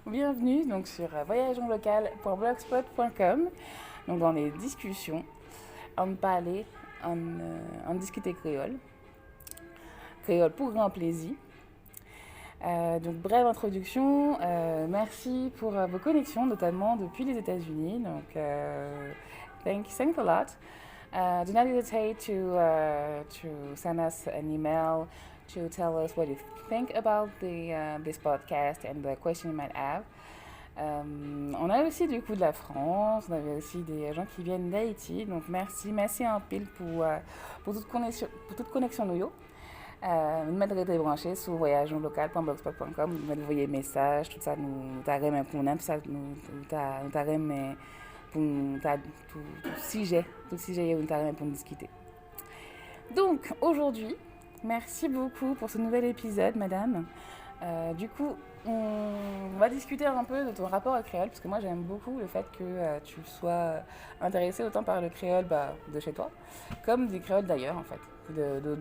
Bienvenue donc sur voyageonlocal.blogspot.com. Donc dans les discussions, on parlait, on discutait créole, créole pour grand plaisir. Donc brève introduction, merci pour vos connexions, notamment depuis les États-Unis. Donc thanks a lot. Do not hesitate to send us an email to tell us what you think about this podcast and the question you might have. On a aussi du coup de la France, on avait aussi des gens qui viennent d'Haïti, donc merci en pile pour toute connexion nous. Nous mettre branché sur voyageonlocal.blogspot.com, nous mettre envoyer messages, tout ça nous t'arrême pour nous, tout ça nous t'arrême pour tout sujet nous t'arrême pour discuter. Donc aujourd'hui, merci beaucoup pour ce nouvel épisode, madame. Du coup, on va discuter un peu de ton rapport au créole, parce que moi j'aime beaucoup le fait que tu sois intéressée autant par le créole de chez toi, comme des créoles d'ailleurs en fait,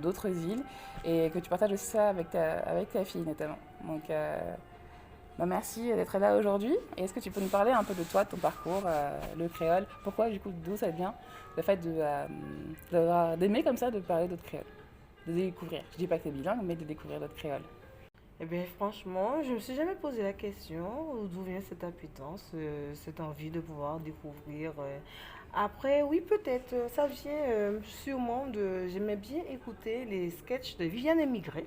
d'autres îles, et que tu partages aussi ça avec ta fille notamment. Donc merci d'être là aujourd'hui. Et est-ce que tu peux nous parler un peu de toi, de ton parcours, le créole, pourquoi du coup, d'où ça vient, le fait d'aimer comme ça de parler d'autres créoles, de découvrir. Je dis pas que t'es bilingue, mais de découvrir d'autres créoles. Eh bien, franchement, je me suis jamais posé la question d'où vient cette appétence, cette envie de pouvoir découvrir. Après, oui, peut-être, ça vient sûrement de. J'aimais bien écouter les sketchs de Viviane Émigré,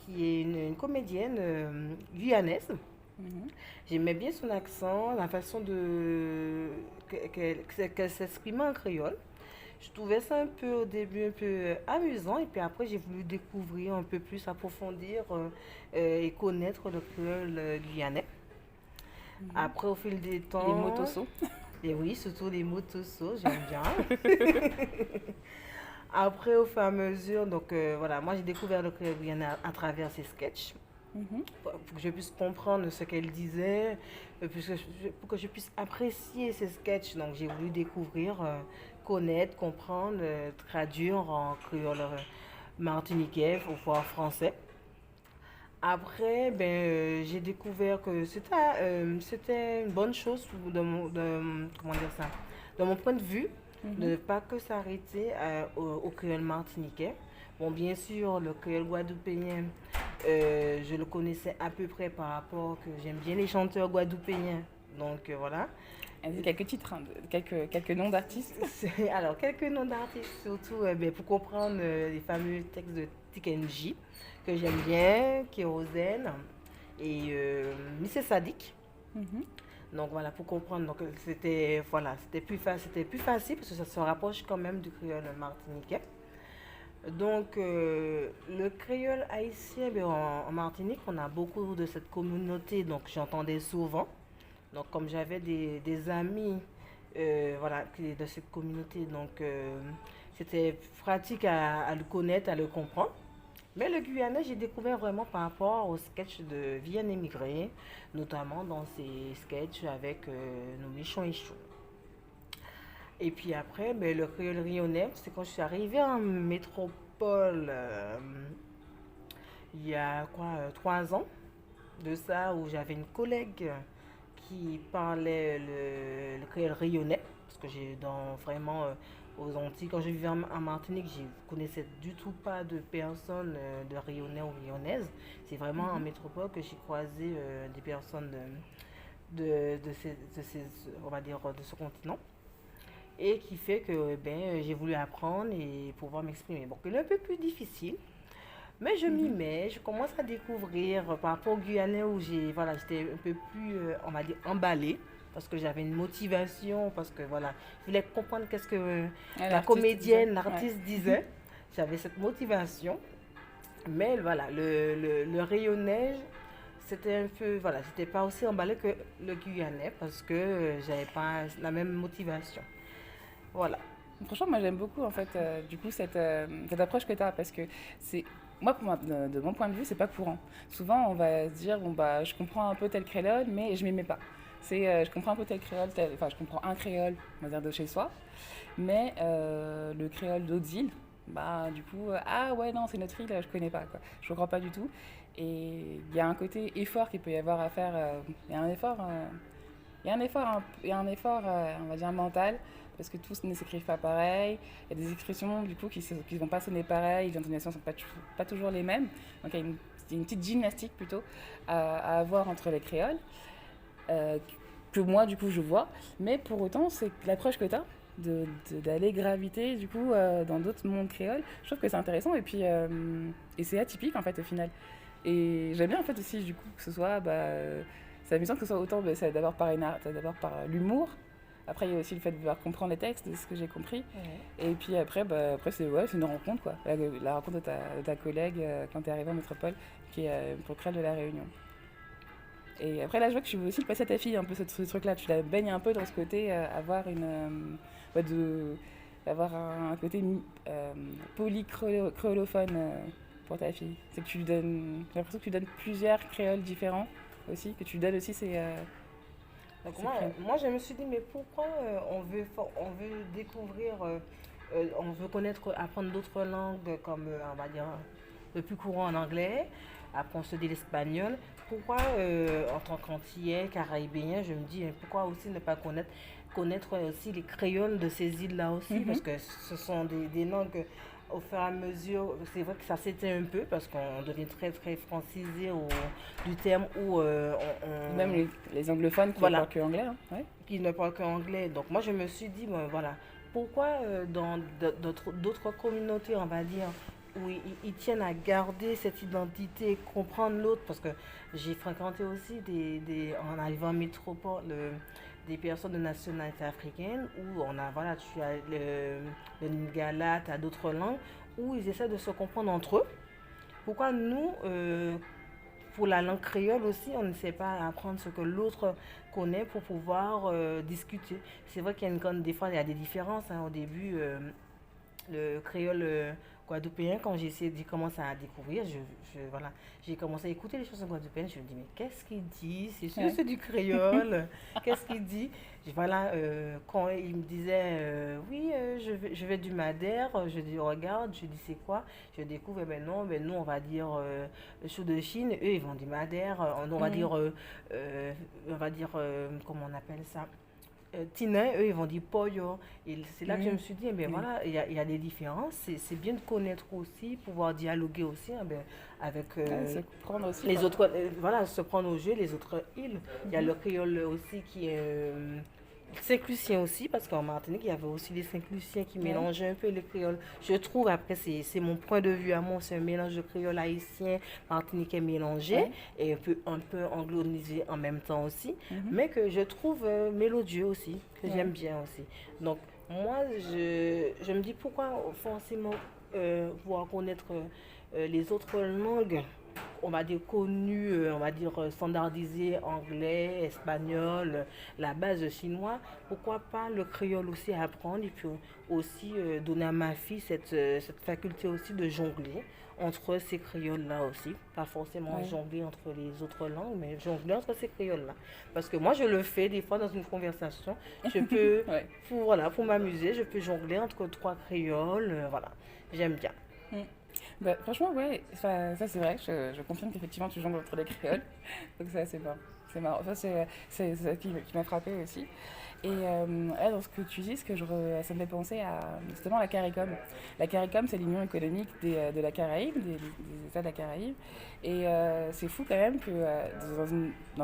qui est une comédienne guyanaise. Mhm. J'aimais bien son accent, la façon qu'elle s'exprimait en créole. Je trouvais ça un peu au début un peu amusant et puis après j'ai voulu découvrir un peu plus, approfondir et connaître le créole guyanais. Mhm. Après au fil des Les temps, motosos. et oui, surtout les mots tosso, j'aime bien. Après au fur et à mesure, donc voilà, moi j'ai découvert le créole guyanais à travers ses sketchs. Mhm. Pour que je puisse comprendre ce qu'elle disait, pour que je puisse apprécier ses sketchs. Donc j'ai voulu découvrir, connaître, comprendre, traduire en créole martiniquais ou voire français. Après, j'ai découvert que c'était une bonne chose comment dire ça, de mon point de vue, de Mhm. ne pas que s'arrêter au créole martiniquais. Bon, bien sûr, le créole guadeloupéen, je le connaissais à peu près par rapport que j'aime bien les chanteurs guadeloupéens. Donc voilà. Vas-y, quelques titres, hein, quelques noms d'artistes. Alors, quelques noms d'artistes, surtout pour comprendre les fameux textes de Tikenji, que j'aime bien, Kérosène et Missy Sadik. Mhm. Donc voilà, pour comprendre. Donc c'était plus facile parce que ça se rapproche quand même du créole martiniquais. Donc le créole haïtien, en Martinique, on a beaucoup de cette communauté, donc j'entendais souvent. Donc comme j'avais des amis voilà, de cette communauté, donc c'était pratique à le connaître, à le comprendre. Mais le Guyanais, j'ai découvert vraiment par rapport aux sketchs de Vienne émigrée, notamment dans ses sketchs avec nos méchants et chauds. Et puis après, le créole rionnais, c'est quand je suis arrivée en métropole il y a quoi, 3 ans de ça, où j'avais une collègue qui parlait le créole rayonnais, parce que j'ai vraiment aux Antilles, quand je vivais en Martinique, je ne connaissais du tout pas de personnes de rayonnais ou rayonnaises. C'est vraiment en Mhm. métropole que j'ai croisé des personnes on va dire, de ce continent. Et qui fait que j'ai voulu apprendre et pouvoir m'exprimer. Bon, c'est un peu plus difficile, mais je m'y Mhm. mets, je commence à découvrir par rapport au Guyanais où voilà, j'étais un peu plus, on va dire, emballée. Parce que j'avais une motivation, parce que voilà, je voulais comprendre qu'est-ce que Ah, la l'artiste disait. comédienne, Ouais. l'artiste disait. J'avais cette motivation. Mais voilà, le rayonnage, c'était un peu, voilà, j'étais pas aussi emballée que le Guyanais parce que j'avais pas la même motivation. Voilà. Franchement, moi j'aime beaucoup en fait, du coup, cette approche que tu as, parce que c'est. Moi, de mon point de vue, c'est pas courant. Souvent, on va se dire, bon, bah, je comprends un peu tel créole, mais je m'y mets pas. Je comprends un peu tel créole, enfin, je comprends un créole, on va dire, de chez soi, mais le créole d'autres îles, bah, du coup, ah ouais, non, c'est notre île, je connais pas, quoi. Je comprends pas du tout. Et il y a un côté effort qu'il peut y avoir à faire. Il y a un effort, on va dire, mental, parce que tous ne s'écrivent pas pareil. Il y a des expressions, du coup, qui ne vont pas sonner pareil, les intonations ne sont pas toujours les mêmes. Donc il y a une petite gymnastique, plutôt, à avoir entre les créoles, euh, que moi, du coup, je vois. Mais pour autant, c'est l'approche que tu as d'aller graviter, du coup, dans d'autres mondes créoles. Je trouve que c'est intéressant, et c'est atypique, en fait, au final. Et j'aime bien, en fait, aussi, du coup, que ce soit... c'est amusant que ce soit autant, c'est d'abord d'abord par l'humour. Après, il y a aussi le fait de pouvoir comprendre les textes, de ce que j'ai compris. Ouais. Et puis après, c'est une rencontre, quoi. La rencontre de ta collègue quand tu es arrivé en métropole, qui est procureur de la Réunion. Et après, là, je vois que tu veux aussi le passer à ta fille, un peu ce truc-là. Tu la baignes un peu dans ce côté, avoir un côté polycréolophone pour ta fille. C'est que tu lui donnes. J'ai l'impression que tu donnes plusieurs créoles différents aussi, que tu donnes aussi Donc ces créoles. moi, je me suis dit, mais pourquoi on veut découvrir, on veut connaître, apprendre d'autres langues comme, on va dire, le plus courant en anglais, après on se dit l'espagnol. Pourquoi, en tant qu'antillais, caribéen, je me dis, pourquoi aussi ne pas connaître aussi les créoles de ces îles-là aussi, parce Mhm. que ce sont des langues, au fur et à mesure, c'est vrai que ça s'éteint un peu, parce qu'on devient très, très francisé du terme où Même les anglophones qui ne voilà, parlent que anglais, hein. Ouais. qui ne parle qu'anglais. Donc moi je me suis dit, bon, voilà, pourquoi dans d'autres communautés, on va dire, où ils tiennent à garder cette identité, comprendre l'autre, parce que j'ai fréquenté aussi en arrivant en métropole, des personnes de nationalité africaine, où on a, voilà, tu as le lingala, tu as d'autres langues, où ils essaient de se comprendre entre eux. Pourquoi nous, pour la langue créole aussi, on ne sait pas apprendre ce que l'autre connaît pour pouvoir discuter. C'est vrai qu'il y a une grande, des fois, il y a des différences, hein. Au début, le créole guadeloupéen, quand j'ai essayé de commencer à découvrir, voilà, j'ai commencé à écouter les chansons guadeloupéennes. Je me dis, mais qu'est-ce qu'il dit? C'est sûr, Ouais. c'est du créole. Qu'est-ce qu'il dit? Voilà, quand il me disait, oui, je vais du Madère, je dis, regarde, je dis, c'est quoi? Je découvre, ben non, ben nous, on va dire le chou de Chine, eux, ils vont du Madère, Mhm. on va dire, comment on appelle ça? Tina, eux, ils vont dire pollo. Et c'est là que je me Mhm. suis dit, eh ben Oui. voilà, il y a des différences. C'est bien de connaître aussi, pouvoir dialoguer aussi, eh ben, avec Ouais, c'est comprendre aussi, les quoi. autres, voilà, se prendre au jeu, les autres îles. Il y a Mhm. le créole aussi qui est Saint-Lucien aussi, parce qu'en Martinique, il y avait aussi les Saint-Luciens qui Ouais. mélangeaient un peu les créoles. Je trouve, après, c'est mon point de vue à moi, c'est un mélange de créole haïtien, martiniquais mélangé, Ouais. et un peu anglonisé en même temps aussi, Mhm. mais que je trouve mélodieux aussi, que Ouais. j'aime bien aussi. Donc, moi, je me dis pourquoi forcément vouloir connaître les autres langues, on va dire connues, on va dire standardisées, anglais, espagnol, la base chinois, pourquoi pas le créole aussi à apprendre et puis aussi donner à ma fille cette faculté aussi de jongler entre ces créoles-là aussi. Pas forcément Ouais. jongler entre les autres langues, mais jongler entre ces créoles-là. Parce que moi, je le fais des fois dans une conversation. Je peux, Ouais. voilà, pour m'amuser, je peux jongler entre trois créoles. Voilà, j'aime bien. Mm. Franchement, ouais, ça c'est vrai, je confirme qu'effectivement tu jongles entre les créoles. Donc ça c'est marrant. C'est marrant. Enfin, c'est ça qui m'a frappé aussi. Et là, dans ce que tu dis, ça me fait penser à justement la CARICOM. La CARICOM, c'est l'Union économique de la Caraïbe, des États de la Caraïbe. Et c'est fou quand même que dans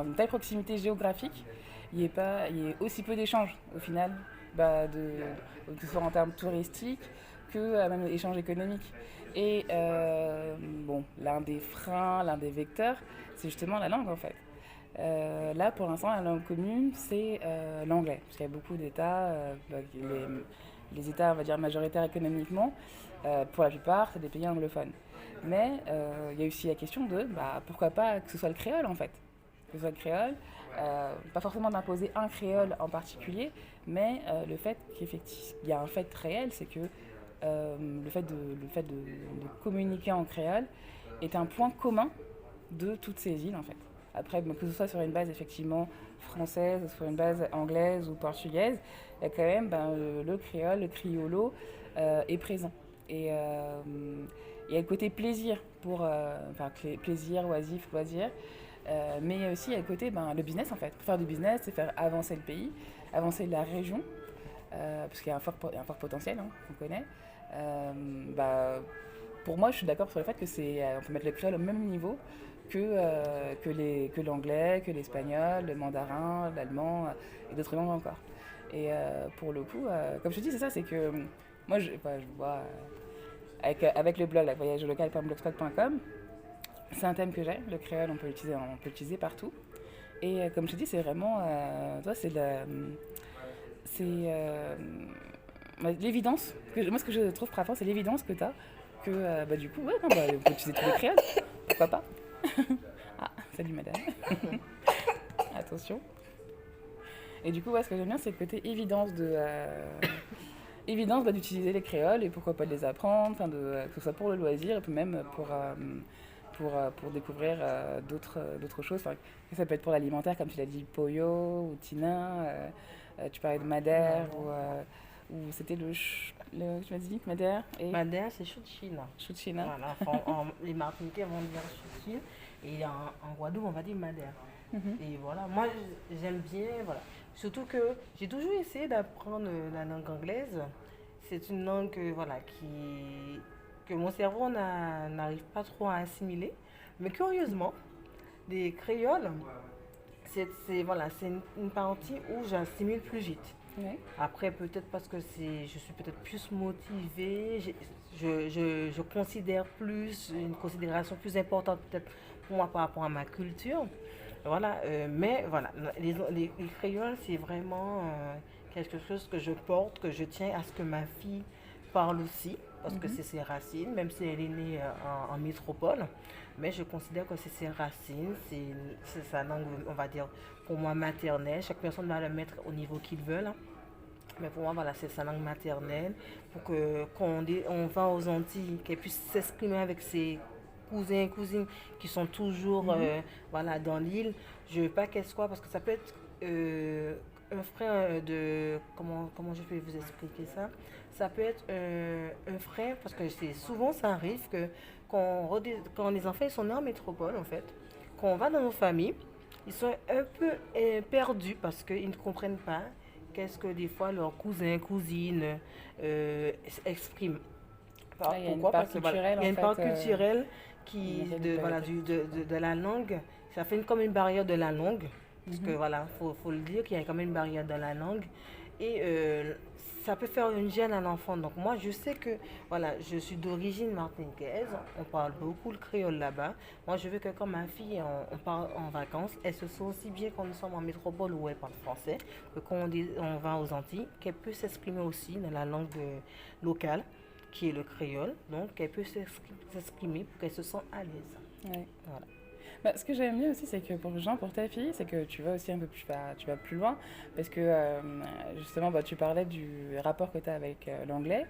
une telle proximité géographique, il y ait aussi peu d'échanges au final, que ce soit en termes touristiques que même échanges économiques. Et bon, l'un des freins, l'un des vecteurs, c'est justement la langue en fait. Là, pour l'instant, la langue commune, c'est l'anglais. Parce qu'il y a beaucoup d'États, les États, on va dire, majoritaires économiquement, pour la plupart, c'est des pays anglophones. Mais il y a aussi la question de pourquoi pas que ce soit le créole en fait. Que ce soit le créole, pas forcément d'imposer un créole en particulier, mais le fait qu'il y a un fait réel, c'est que le fait de communiquer en créole est un point commun de toutes ces îles en fait. Après, que ce soit sur une base effectivement française, sur une base anglaise ou portugaise, il y a quand même le créole, le criollo est présent. Et il y a le côté plaisir, plaisir, oisif, loisir. Mais aussi, il y a le côté, le business, en fait. Pour faire du business, c'est faire avancer le pays, avancer la région, parce qu'il y a un fort potentiel, hein, qu'on connaît. Pour moi, je suis d'accord sur le fait que on peut mettre le créole au même niveau que l'anglais, que l'espagnol, le mandarin, l'allemand et d'autres langues encore. Et pour le coup, comme je te dis, c'est ça, c'est que moi, je vois avec le blog, voyagelocal.blogspot.com, c'est un thème que j'ai, le créole, on peut l'utiliser partout. Et comme je te dis, c'est vraiment, toi, l'évidence. Moi, ce que je trouve frappant, c'est l'évidence que tu as, que du coup, on peut utiliser tous les créoles, pourquoi pas. Ah, salut madame. Attention. Et du coup, ce que j'aime bien, c'est le côté évidence d'utiliser les créoles et pourquoi pas de les apprendre, que ce soit pour le loisir et puis même pour découvrir d'autres choses. Ça peut être pour l'alimentaire, comme tu l'as dit, Poyo ou Tina. Tu parlais de Madère ou c'était tu m'as dit Madère et... Madère, c'est Chouchina. Chouchina. Voilà, les Martiniquais vont dire Chouchina et en Guadeloupe, on va dire Madère. Et voilà, moi j'aime bien, voilà. Surtout que j'ai toujours essayé d'apprendre la langue anglaise. C'est une langue que mon cerveau n'arrive pas trop à assimiler. Mais curieusement, les créoles, c'est une partie où j'assimile plus vite. Ouais. Après, peut-être parce que je suis peut-être plus motivée, je considère une considération plus importante peut-être pour moi par rapport à ma culture. Voilà, mais voilà, les créoles, c'est vraiment quelque chose que je porte, que je tiens à ce que ma fille parle aussi, parce que c'est ses racines, même si elle est née en métropole. Mais je considère que c'est ses racines, c'est sa langue, on va dire, pour moi maternelle. Chaque personne va le mettre au niveau qu'il veut. Là. Mais pour moi, voilà, c'est sa langue maternelle. Pour quand on va aux Antilles, qu'elle puisse s'exprimer avec ses cousins et cousines qui sont toujours dans l'île. Je ne veux pas qu'elle soit, parce que ça peut être un frère de... Comment je peux vous expliquer ça? Ça peut être un frère, parce que souvent ça arrive que quand les enfants ils sont nés en métropole, en fait, quand on va dans nos familles, ils sont un peu perdus parce qu'ils ne comprennent pas qu'est-ce que des fois leurs cousins, cousines expriment. Pourquoi? Parce qu'il y a une part culturelle de la langue. Ça fait comme une barrière de la langue. Parce que faut le dire qu'il y a quand même une barrière dans la langue. Et ça peut faire une gêne à l'enfant. Donc moi, je sais que je suis d'origine martiniquaise. On parle beaucoup le créole là-bas. Moi, je veux que quand ma fille, on part en vacances, elle se sent aussi bien quand nous sommes en métropole où elle parle français, que quand on va aux Antilles, qu'elle peut s'exprimer aussi dans la langue locale, qui est le créole. Donc, qu'elle peut s'exprimer pour qu'elle se sente à l'aise. Ouais. Voilà. Ce que j'aime bien aussi, c'est que pour ta fille, c'est que tu vas aussi un peu tu vas plus loin, parce que justement, tu parlais du rapport que tu as avec l'anglais,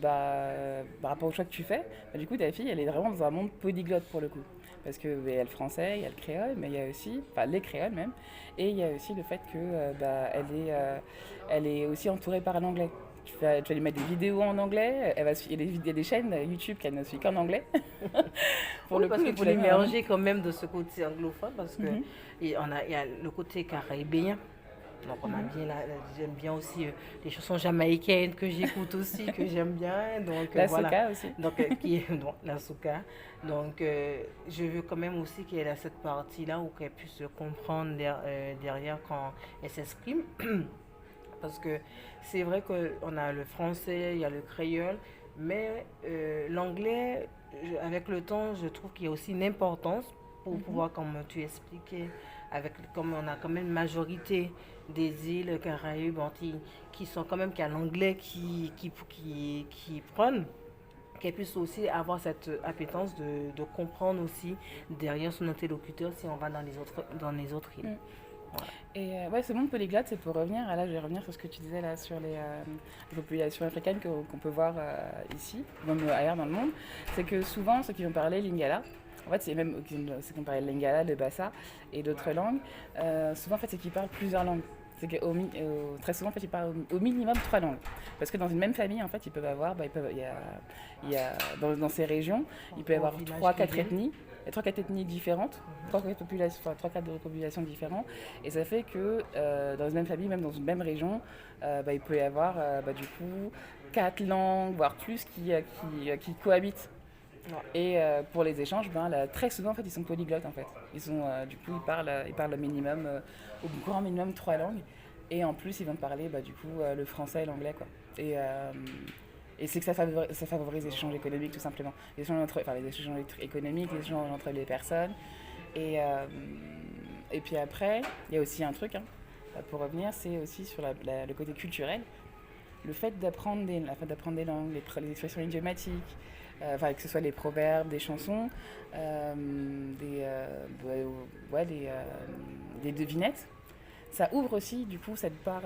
par rapport au choix que tu fais, du coup, ta fille, elle est vraiment dans un monde polyglotte pour le coup, parce qu'il y a le français, il y a le créole, mais il y a aussi, les créoles même, et il y a aussi le fait que elle est aussi entourée par l'anglais. Tu vas lui mettre des vidéos en anglais, il y a des chaînes YouTube qu'elle ne suit qu'en anglais. Parce qu'il faut l'émerger quand même de ce côté anglophone, parce que il y a le côté caribéen. Donc j'aime bien aussi les chansons jamaïcaines que j'écoute aussi, que j'aime bien. Donc, la soca aussi. Donc, la soca. Donc je veux quand même aussi qu'elle ait cette partie-là où qu'elle puisse se comprendre derrière quand elle s'exprime. Parce que c'est vrai qu'on a le français, il y a le créole, mais l'anglais, avec le temps, je trouve qu'il y a aussi une importance pour pouvoir, comme tu expliquais, comme on a quand même une majorité des îles Caraïbes, Antilles, qui sont quand même, qui a l'anglais qui prennent, qu'elle puisse aussi avoir cette appétence de comprendre aussi derrière son interlocuteur si on va dans les autres îles. Voilà. Et ce monde polyglotte, c'est pour revenir, je vais revenir sur ce que tu disais là sur les populations africaines qu'on peut voir ici, même ailleurs dans le monde, c'est que souvent ceux qui vont parler lingala, en fait c'est même ceux qui vont parler lingala, le bassa et d'autres langues, souvent en fait c'est qu'ils parlent plusieurs langues. C'est que très souvent, en fait, ils parlent au minimum 3 langues. Parce que dans une même famille, en fait, ils peuvent avoir, il y a dans ces régions, il peut y avoir 3-4 ethnies. Il y a 3-4 ethnies différentes, 3-4 populations, enfin, 3-4 populations différentes. Et ça fait que dans une même famille, même dans une même région, il peut y avoir du coup 4 langues, voire plus, qui cohabitent. Et pour les échanges, très souvent en fait, ils sont polyglottes en fait. Du coup, ils parlent au minimum, au grand minimum 3 langues. Et en plus, ils vont parler du coup le français et l'anglais quoi. Et c'est que ça favorise les échanges économiques tout simplement. Les échanges économiques, les échanges entre les personnes. Et, euh, et puis après, il y a aussi un truc, hein, pour revenir, c'est aussi sur le côté culturel. Le fait d'apprendre des langues, les expressions idiomatiques, que ce soit les proverbes, des chansons, des devinettes, ça ouvre aussi du coup cette part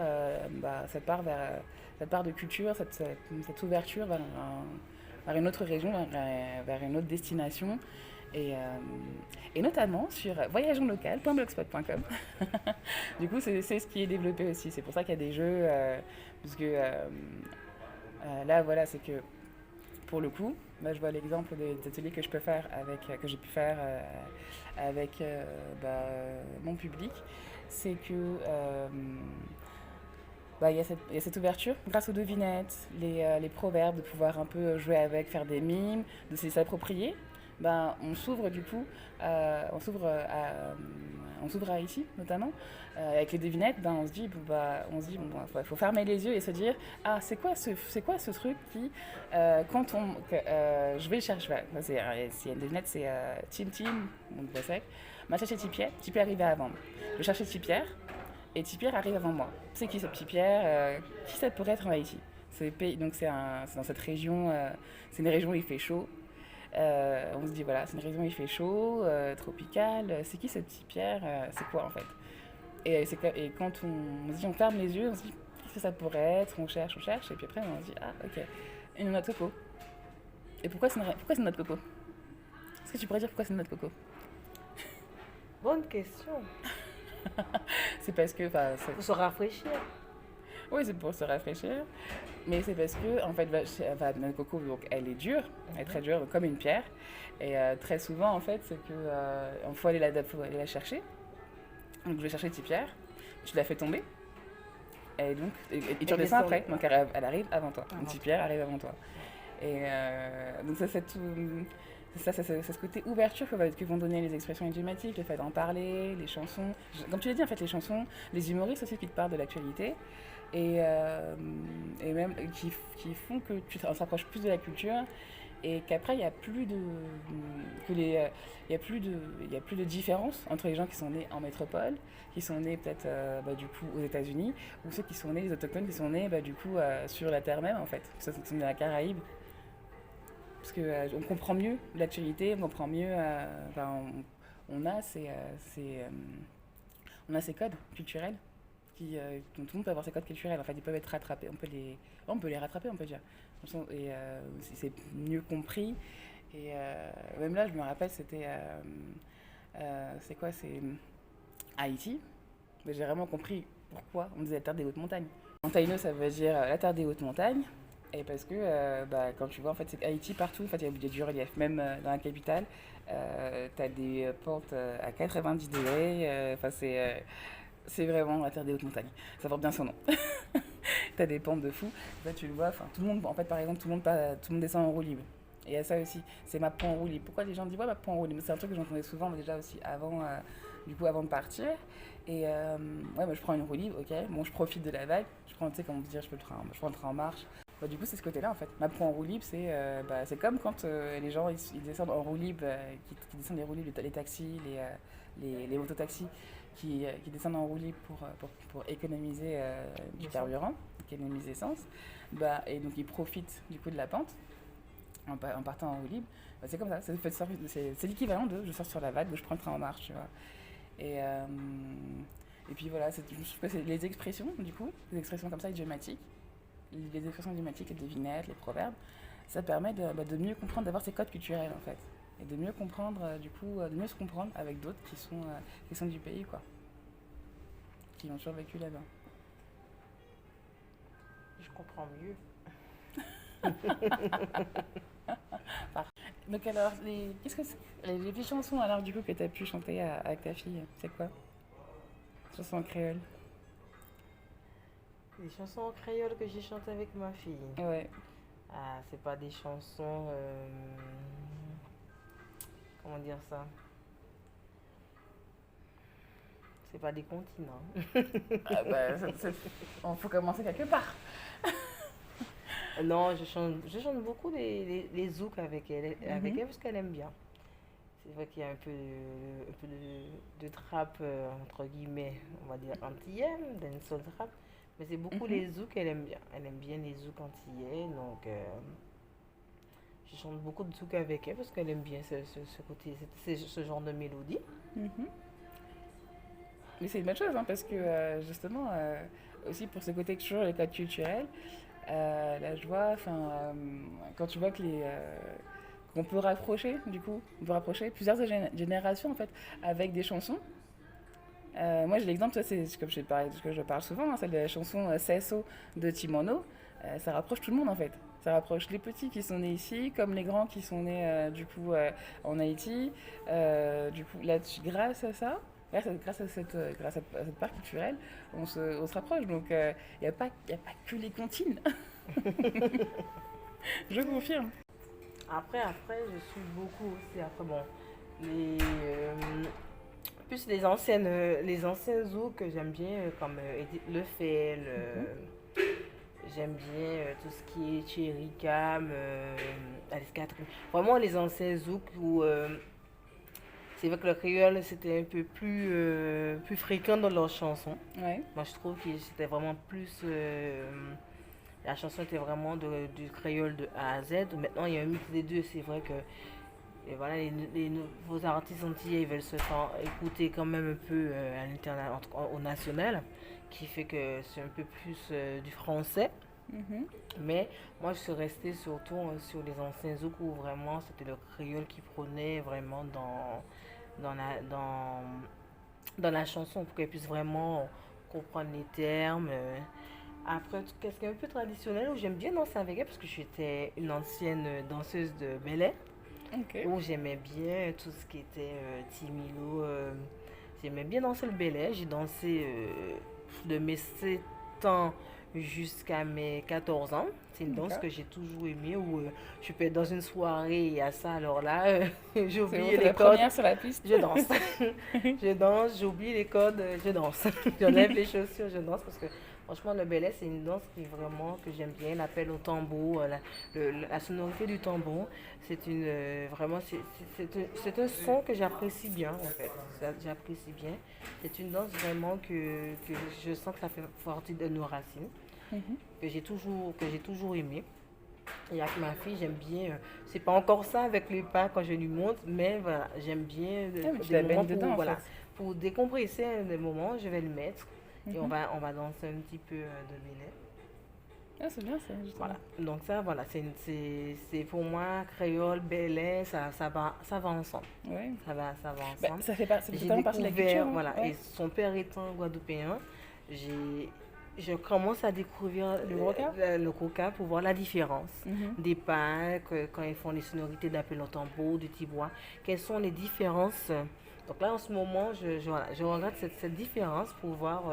de culture, cette ouverture vers une autre région, vers une autre destination. Et, euh, et notamment sur voyageonlocal.blogspot.com. Du coup, c'est ce qui est développé aussi. C'est pour ça qu'il y a des jeux, parce que là, voilà, c'est que pour le coup, là, je vois l'exemple des ateliers que je peux faire que j'ai pu faire avec mon public. C'est que il y a cette ouverture grâce aux devinettes, les proverbes, de pouvoir un peu jouer avec, faire des mimes, de s'approprier. On s'ouvre du coup, on s'ouvre à Haïti notamment. Avec les devinettes, on se dit faut fermer les yeux et se dire c'est quoi ce truc qui je vais le chercher. S'il y a une devinette, c'est Tim Tim, donc sec. M'a cherché Tipierre arrivait avant. Je cherchais Tipierre et Tipierre arrive avant moi. C'est qui ce petit Pierre Qui ça pourrait être en Haïti? Donc c'est dans cette région, c'est une région où il fait chaud. On se dit voilà, c'est une région où il fait chaud, tropical. C'est qui ce petit Pierre C'est quoi en fait? Et quand on ferme les yeux, on se dit qu'est-ce que ça pourrait être? On cherche, et puis après on se dit ok, une noix de coco. Et pourquoi c'est une noix de coco? Est-ce que tu pourrais dire pourquoi c'est une noix de coco? Bonne question. C'est parce que pour se rafraîchir. Oui, c'est pour se rafraîchir, mais c'est parce que en fait, la noix de coco, donc elle est dure, elle est très dure, comme une pierre, et très souvent en fait, c'est que faut aller la chercher. Donc je vais chercher petite pierre, tu la fais tomber, et donc tu redescends après, donc elle arrive avant toi, une petite pierre arrive avant toi. Et donc ça c'est tout. C'est ce côté ouverture que vont donner les expressions idiomatiques, le fait d'en parler, les chansons. Comme tu l'as dit, en fait, les chansons, les humoristes aussi qui te parlent de l'actualité et même qui font que tu te rapproches plus de la culture et qu'après, il n'y a plus de différence entre les gens qui sont nés en métropole, qui sont nés peut-être du coup aux États-Unis, ou ceux qui sont nés, les autochtones qui sont nés du coup sur la terre même, en fait, qui sont nés dans la Caraïbe. Parce qu'on comprend mieux l'actualité, on comprend mieux. On a ces codes culturels dont tout le monde peut avoir ses codes culturels. En fait, ils peuvent être rattrapés. On peut les rattraper, on peut dire. Et c'est mieux compris. Et même là, je me rappelle, c'était c'est quoi? C'est Haïti. Mais j'ai vraiment compris pourquoi on disait la terre des hautes montagnes. En taïno, ça veut dire la terre des hautes montagnes. Et parce que quand tu vois, en fait, c'est Haïti partout, en fait, il y a du relief. Même dans la capitale, tu as des pentes à 90 degrés. C'est vraiment la terre des hautes montagnes. Ça porte bien son nom. Tu as des pentes de fou. Là, tu le vois, tout le monde, en fait, par exemple, tout le monde descend en roue libre. Et il y a ça aussi, c'est ma peau en roue libre. Pourquoi les gens disent ma peau en roue libre? C'est un truc que j'entendais souvent déjà aussi avant de partir. Et moi, je prends une roue libre, ok. Bon, je profite de la vague. Je prends, tu sais, comment dire, je prends le train en marche. Du coup, c'est ce côté-là en fait. Ma pro en roue libre, c'est comme quand les gens ils descendent en roue libre, qui descendent les roues libres, les taxis, les mototaxis, qui descendent en roue libre pour économiser du carburant, économiser l'essence. Et donc ils profitent du coup de la pente en partant en roue libre. C'est comme ça, c'est l'équivalent de je sors sur la vague, je prends le train en marche, tu vois. Et puis voilà, je trouve que c'est les expressions, du coup, des expressions comme ça idiomatiques. Les expressions idiomatiques, les devinettes, les proverbes, ça permet de mieux comprendre, d'avoir ces codes culturels en fait. Et de mieux comprendre, de mieux se comprendre avec d'autres qui sont du pays, quoi. Qui ont survécu là-bas. je comprends mieux. Donc alors, qu'est-ce que les chansons alors du coup que tu as pu chanter avec ta fille, c'est quoi? Chansons en créole. Les chansons en créole que j'ai chantées avec ma fille. Ouais. Ah, c'est pas des chansons. Comment dire ça? C'est pas des continents. Ah bah, on faut commencer quelque part. Non, je chante beaucoup les zouks avec elle, avec Mhm. elle parce qu'elle aime bien. C'est vrai qu'il y a un peu de trap, entre guillemets, on va dire antillaise, dancehall trap. Mais c'est beaucoup Mhm. les zouks qu'elle aime bien. Elle aime bien les zouks antillais. Donc, je chante beaucoup de zouk avec elle parce qu'elle aime bien ce côté, ce genre de mélodie. Mhm. Mais c'est une bonne chose, hein, parce que justement, aussi pour ce côté toujours les codes culturels, la joie, quand tu vois qu'on peut rapprocher, du coup, on peut rapprocher plusieurs générations en fait avec des chansons. Moi j'ai l'exemple, ça c'est comme que je parle souvent, hein, celle de la chanson CSO de Timono. Ça rapproche tout le monde en fait. Ça rapproche les petits qui sont nés ici, comme les grands qui sont nés du coup en Haïti. Du coup là, grâce à ça, grâce à cette part culturelle, on se rapproche. Donc y a pas que les comptines. Je confirme. Après, je suis beaucoup aussi. Après, bon, les, plus les anciens zouk que j'aime bien, comme Edith Lefel, Mhm. j'aime bien tout ce qui est Thierry Cam, Alice Catherine. Vraiment les anciens zouk où c'est vrai que le créole c'était un peu plus fréquent dans leurs chansons. Ouais. Moi je trouve que c'était vraiment plus. La chanson était vraiment du créole de A à Z. Maintenant il y a un mix des deux. C'est vrai que et voilà, les nouveaux artistes antillais ils veulent se faire écouter quand même un peu à l'international, au national, qui fait que c'est un peu plus du français. Mhm. Mais moi, je suis restée surtout sur les anciens zouk où vraiment c'était le créole qui prônait vraiment dans la chanson pour qu'elle puisse vraiment comprendre les termes. Après, qu'est-ce qui est un peu traditionnel où j'aime bien danser avec elle parce que j'étais une ancienne danseuse de ballet Ok. où j'aimais bien tout ce qui était Timilo. J'aimais bien danser le ballet. J'ai dansé de mes 7 ans jusqu'à mes 14 ans. C'est une danse D'accord. que j'ai toujours aimée où je peux être dans une soirée et à ça, alors là, j'ai C'est bon, oublié c'est les la codes, première sur la piste. je danse. Je danse, j'oublie les codes, je danse. J'enlève les chaussures, je danse parce que franchement, le ballet, c'est une danse qui vraiment que j'aime bien. L'appel au tambour, la sonorité du tambour, c'est une vraiment c'est un son que j'apprécie bien en fait. J'apprécie bien. C'est une danse vraiment que je sens que ça fait partie de nos racines, Mhm. que j'ai toujours aimé. Et avec ma fille, j'aime bien. C'est pas encore ça avec les pas quand je lui montre, mais voilà, j'aime bien Ah, mais tu des la moments baignes pour, dedans en voilà, fait. pour décompresser des moments, je vais le mettre et on Mhm. va, on va danser un petit peu de ballet. Ah, c'est bien ça, justement. Voilà. Donc ça, voilà, c'est pour moi, créole, ballet, ça va ensemble. Ouais. Ça va Bah, ensemble. ça fait J'ai totalement partie de la culture, découvert, hein. voilà, et Ouais. son père étant guadeloupéen, j'ai, je commence à découvrir Le broca. le coca pour voir la différence Mhm. des pas, quand ils font les sonorités d'appel au tambour, du tibois. Quelles sont les différences? Donc là, en ce moment, voilà, je regarde cette différence pour voir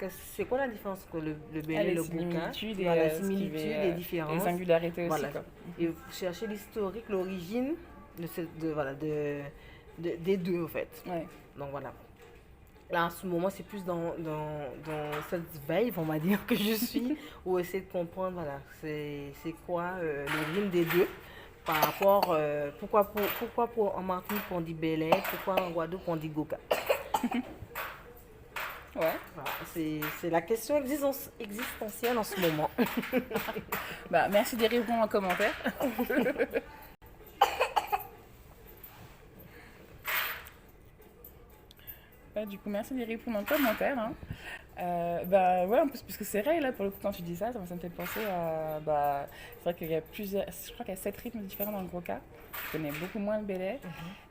c'est quoi la différence entre le Ah, Bénin et les le Bouquin, similitudes et voilà, les ce qui similitudes, les est, les différences, singularités aussi, voilà. quoi. Et chercher l'historique, l'origine voilà, des deux, en fait. Ouais. Donc voilà. Là, en ce moment, c'est plus dans cette veille, on va dire, que je suis, où essayer de comprendre, voilà, c'est quoi l'origine des deux par rapport, pourquoi en Martinique on dit Bel Air, pourquoi en Guadeloupe on dit Goka. Ouais. Voilà, c'est la question existentielle en ce moment. Bah, merci des répondre en commentaire. Bah, du coup, merci d'y répondre en commentaire, hein. Bah ouais, en plus, puisque c'est vrai, là, pour le coup, quand tu dis ça, ça me fait penser à... Bah, c'est vrai qu'il y a plusieurs... Je crois qu'il y a 7 rythmes différents dans le Gros-Cas. Je connais beaucoup moins le Belay.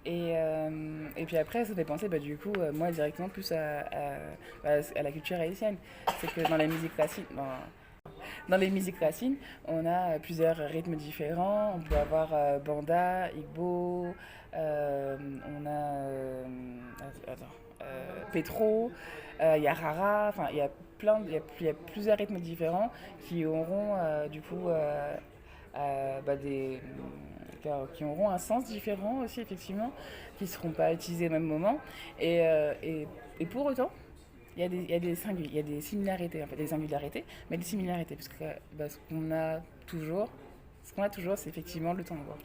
Et puis après, ça fait penser, bah, du coup, moi, directement plus à la culture haïtienne. C'est que dans la musique classique... dans les musiques racines, on a plusieurs rythmes différents. On peut avoir banda, igbo, on a pétro, il y a rara, enfin il y a il y a plusieurs rythmes différents qui auront du coup qui auront un sens différent aussi effectivement, qui ne seront pas utilisés au même moment. Et pour autant, il y a des similarités, en fait, des singularités, mais des similarités, parce que ce qu'on a toujours, c'est effectivement le tambour.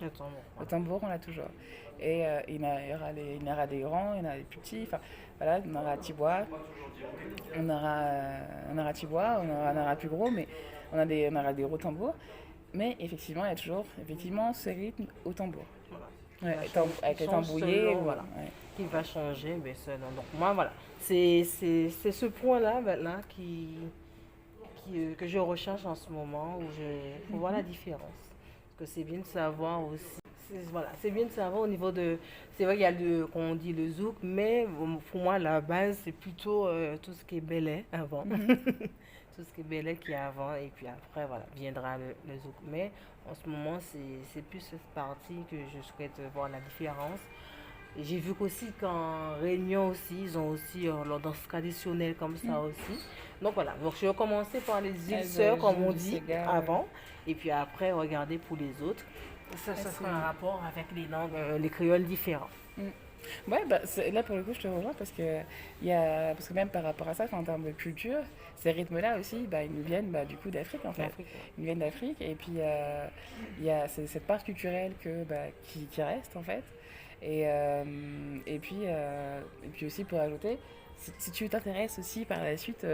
Le tambour, on l'a toujours. Et il y aura des grands, il y en a des plus petits, enfin voilà, on aura Tibois, on aura Tibois, on aura plus gros, mais on aura des gros tambours. Mais effectivement, il y a toujours effectivement ce rythme au tambour. Ouais, avec les tambouillés, voilà, ouais. Qui va changer, mais selon. Donc moi, voilà, c'est ce point-là maintenant que je recherche en ce moment, où je faut voir la différence. Parce que c'est bien de savoir aussi. Voilà, c'est bien de savoir au niveau de. C'est vrai qu'il y a qu'on dit le zouk, mais pour moi, la base, c'est plutôt tout ce qui est belay avant. Tout ce qui est belay qui est avant, et puis après, voilà, viendra le zouk. Mais en ce moment, c'est plus cette partie que je souhaite voir la différence. Et j'ai vu qu'aussi qu'en Réunion aussi, ils ont aussi leur danse traditionnelle comme ça aussi. Donc voilà, donc je vais commencer par les îles sœurs, comme on dit, avant, et puis après, regarder pour les autres. Ça sera un rapport avec les langues, les créoles différents. Ouais, là pour le coup, je te rejoins parce que même par rapport à ça, en termes de culture, ces rythmes-là aussi, ils nous viennent du coup d'Afrique en fait. Ouais. Ils viennent d'Afrique et puis il y a cette part culturelle qui reste en fait. Et puis aussi pour ajouter, si tu t'intéresses aussi par la suite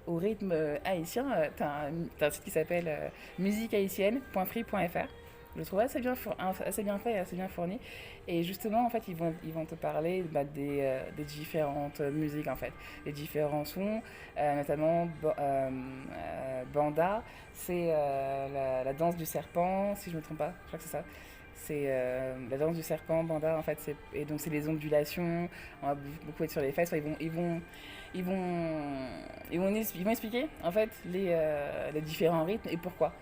au rythme haïtien, t'as un site qui s'appelle musiquehaïtienne.free.fr. Je le trouve assez bien fait et assez bien fourni. Et justement, en fait, ils vont te parler des différentes musiques, en fait. Les différents sons, notamment Banda, c'est la danse du serpent, si je ne me trompe pas, je crois que c'est ça. C'est la danse du serpent, Banda, en fait, et donc c'est les ondulations, on va beaucoup être sur les fesses, enfin, ils vont expliquer, en fait, les différents rythmes et pourquoi.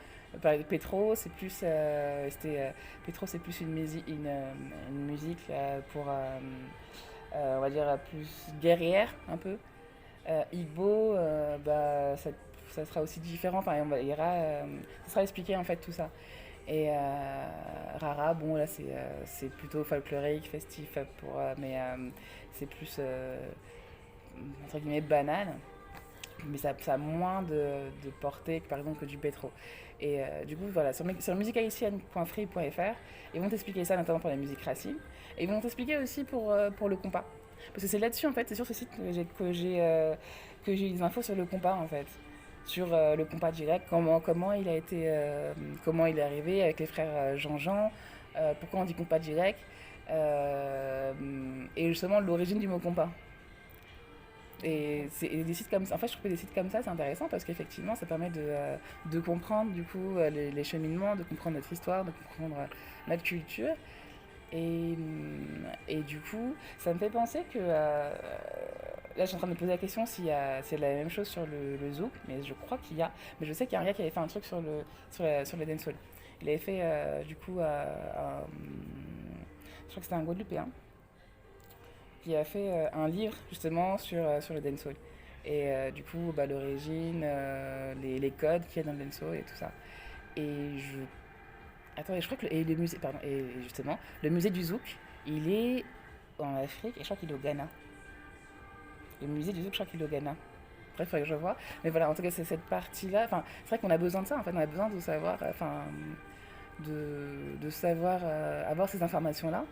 Pétro, c'est plus, Pétro, c'est plus une musique pour, on va dire, plus guerrière, un peu. Igbo, ça sera aussi différent, enfin, ça sera expliqué, en fait, tout ça. Et Rara, bon, là, c'est plutôt folklorique, festif, mais c'est plus, entre guillemets, banal. Mais ça a moins de portée que, par exemple, que du pétro. Et du coup, voilà, sur musiquehaïtienne.free.fr, ils vont t'expliquer ça, notamment pour la musique racine. Et ils vont t'expliquer aussi pour le compas. Parce que c'est là-dessus, en fait, c'est sur ce site que j'ai des infos sur le compas, en fait. Sur le compas direct, comment il a été, comment il est arrivé avec les frères Jean-Jean, pourquoi on dit compas direct, et justement l'origine du mot compas. Et des sites comme ça, en fait, je trouve que des sites comme ça, c'est intéressant parce qu'effectivement, ça permet de comprendre du coup les cheminements, de comprendre notre histoire, de comprendre notre culture. Et du coup, ça me fait penser que là, je suis en train de me poser la question si c'est la même chose sur le zouk, mais je crois qu'il y a. Mais je sais qu'il y a un gars qui avait fait un truc sur le dancehall. Il avait fait du coup, je crois que c'était un Guadeloupéen qui a fait un livre justement sur le dancehall. Et du coup, l'origine, les codes qu'il y a dans le dancehall et tout ça. Et je. Attends, et je crois que le musée. Pardon, et justement, le musée du Zouk, il est en Afrique et je crois qu'il est au Ghana. Le musée du Zouk, je crois qu'il est au Ghana. Après, il faudrait que je vois. Mais voilà, en tout cas, c'est cette partie-là. Enfin, c'est vrai qu'on a besoin de ça, en fait. On a besoin de savoir. De savoir avoir ces informations-là.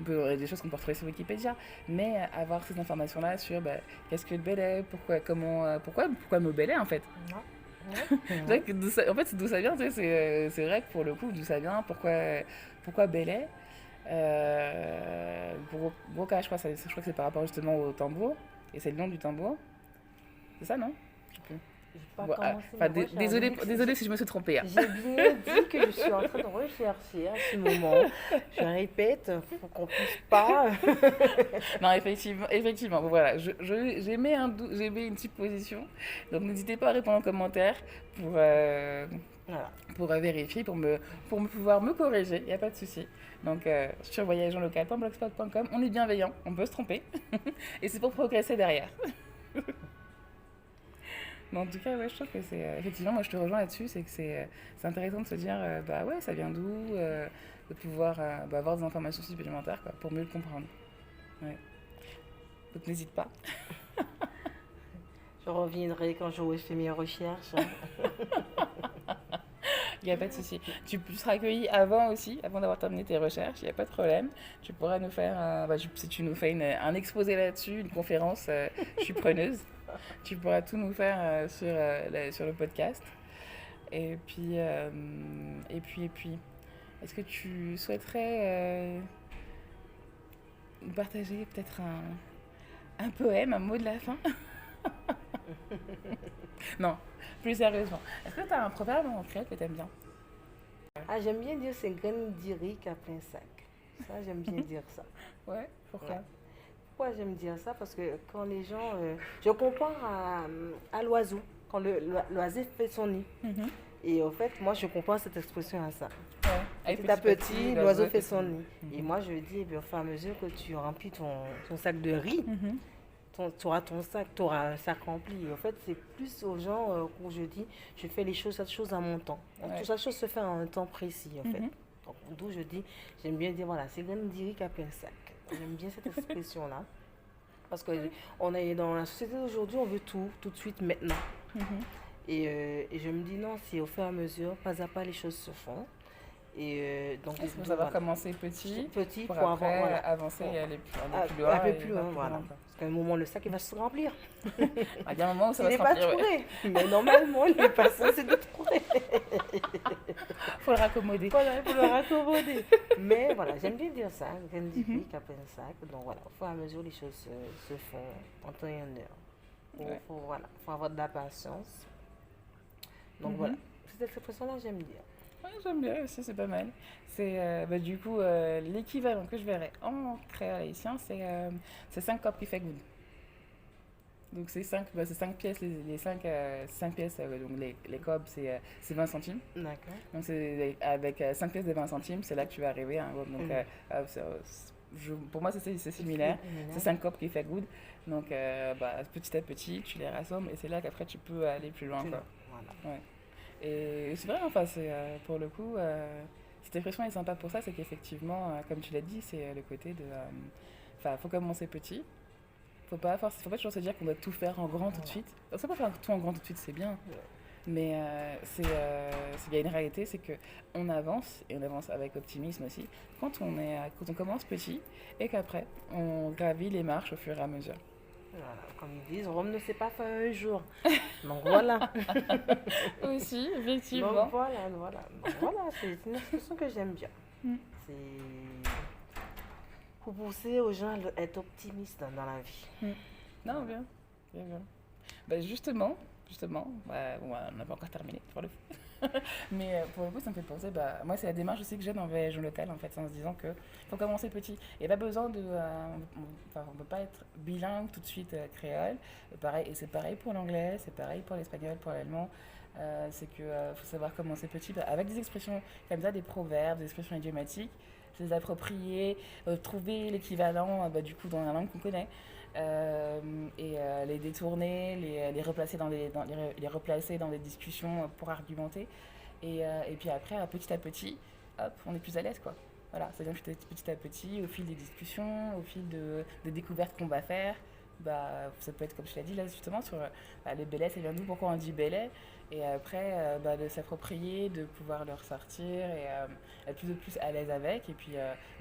Il y a des choses qu'on peut retrouver sur Wikipédia, mais avoir ces informations-là sur qu'est-ce que le belay, pourquoi le mot belay en fait. C'est vrai que en fait, d'où ça vient, tu sais, c'est vrai que pour le coup, d'où ça vient, pourquoi belay. Broca, je crois que c'est par rapport justement au tambour, et c'est le nom du tambour. C'est ça, non? Je sais plus. J'ai pas Bon, commencé enfin, mes recherches. désolé si je me suis trompée. Hein. J'ai bien dit que je suis en train de rechercher à ce moment. Je répète, pour qu'on puisse pas. Non, effectivement. Bon, voilà, j'ai mis j'ai mis une petite position. Donc, n'hésitez pas à répondre en commentaire pour, Voilà. pour vérifier, pour pouvoir me corriger. Il n'y a pas de souci. Donc, sur voyageonlocal.blogspot.com, on est bienveillant, on peut se tromper. Et c'est pour progresser derrière. Mais en tout cas, ouais, je trouve que c'est. Effectivement, moi je te rejoins là-dessus, c'est que c'est intéressant de se dire, bah ouais, ça vient d'où, de pouvoir avoir des informations supplémentaires quoi, pour mieux le comprendre. Ouais. Donc n'hésite pas. Je reviendrai quand j'aurai fait mes recherches. Il n'y a pas de souci. Tu seras accueilli avant aussi, avant d'avoir terminé tes recherches, il n'y a pas de problème. Tu pourras nous faire, si tu nous fais un exposé là-dessus, une conférence, je suis preneuse. Tu pourras tout nous faire sur le podcast. Et puis, est-ce que tu souhaiterais partager peut-être un poème, un mot de la fin? Non, plus sérieusement. Est-ce que tu as un proverbe en créole que tu aimes bien? Ah, j'aime bien dire c'est graine d'Iric à plein sac. Ça, j'aime bien dire ça. Ouais, pourquoi? Ouais. Pourquoi j'aime dire ça? Parce que quand les gens. Je compare à l'oiseau, quand l'oiseau fait son nid. Mm-hmm. Et en fait, moi, je compare cette expression à ça. Ouais. Petit à petit, l'oiseau fait son nid. Mm-hmm. Et moi, je dis, au fur et à mesure que tu remplis ton sac de riz, tu auras ton sac, tu auras un sac rempli. Et en fait, c'est plus aux gens où je dis, je fais cette chose à mon temps. Donc, toute cette chose se fait à un temps précis, en fait. Donc, d'où je dis, j'aime bien dire, voilà, c'est graine d'Iric à plein sac. J'aime bien cette expression-là. Parce que on est dans la société d'aujourd'hui, on veut tout de suite, maintenant. Et je me dis, non, c'est au fur et à mesure, pas à pas, les choses se font. Et donc, il faut savoir commencer petit pour après avancer et aller plus loin. Un peu plus loin, voilà. Parce qu'à un moment, le sac, il va se remplir. Il y a un moment où ça va se remplir. Il n'est pas touré. Mais normalement, il n'est pas censé de touré. Faut le raccommoder. Voilà, il faut le raccommoder. Mais voilà, j'aime bien dire ça, graine d'Iric après un sac. Donc voilà, au fur et à mesure, les choses se font en temps et en heure. Faut avoir de la patience. Donc voilà, cette expression-là, j'aime bien. Ouais, j'aime bien aussi, c'est pas mal. C'est du coup l'équivalent que je verrais en créole haïtien, c'est 5 copes qui fait good. Donc c'est 5 pièces, les 5 pièces, donc les copes c'est 20 centimes. D'accord. Donc c'est avec 5 pièces de 20 centimes, c'est là que tu vas arriver à un gobe. Donc pour moi c'est similaire, c'est 5 copes qui fait good. Donc petit à petit tu les rassommes et c'est là qu'après tu peux aller plus loin. Quoi. Voilà. Ouais. Et c'est vrai, enfin, pour le coup, cette expression est sympa pour ça, c'est qu'effectivement, comme tu l'as dit, c'est le côté de. Enfin, faut commencer petit. Faut pas toujours se dire qu'on doit tout faire en grand tout de suite. On ne peut pas faire tout en grand tout de suite, c'est bien. Mais il y a une réalité, c'est qu'on avance, et on avance avec optimisme aussi, quand on commence petit et qu'après, on gravit les marches au fur et à mesure. Voilà, comme ils disent, Rome ne s'est pas fait un jour. Donc voilà. Aussi, effectivement. Donc voilà, c'est une expression que j'aime bien. C'est pour pousser aux gens à être optimistes dans la vie. Non, bien. Justement, on n'a pas encore terminé pour le coup. Mais pour le coup, ça me fait penser, moi c'est la démarche aussi que j'ai dans Voyage local en fait, en se disant qu'il faut commencer petit. Il n'y a pas besoin on ne peut pas être bilingue tout de suite créole. Et c'est pareil pour l'anglais, c'est pareil pour l'espagnol, pour l'allemand. C'est qu'il faut savoir commencer petit avec des expressions comme ça, des proverbes, des expressions idiomatiques, se les approprier, trouver l'équivalent du coup dans la langue qu'on connaît. Les détourner, les replacer les replacer dans des discussions pour argumenter. Et puis après, petit à petit, hop, on est plus à l'aise, quoi. Voilà, c'est-à-dire que petit à petit, au fil des discussions, au fil des découvertes qu'on va faire, ça peut être comme je l'ai dit là justement sur le belay, c'est bien d'où, pourquoi on dit belay, et après de s'approprier, de pouvoir le ressortir et être plus à l'aise avec, et puis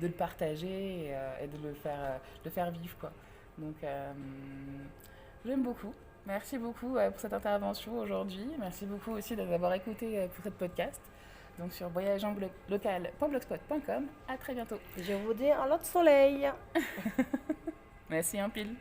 de le partager et de le faire vivre, quoi. Donc j'aime beaucoup. Merci beaucoup pour cette intervention aujourd'hui. Merci beaucoup aussi d'avoir écouté pour cette podcast. Donc sur voyageonlocal.blogspot.com. À très bientôt. Je vous dis à l'autre soleil. Merci un pile.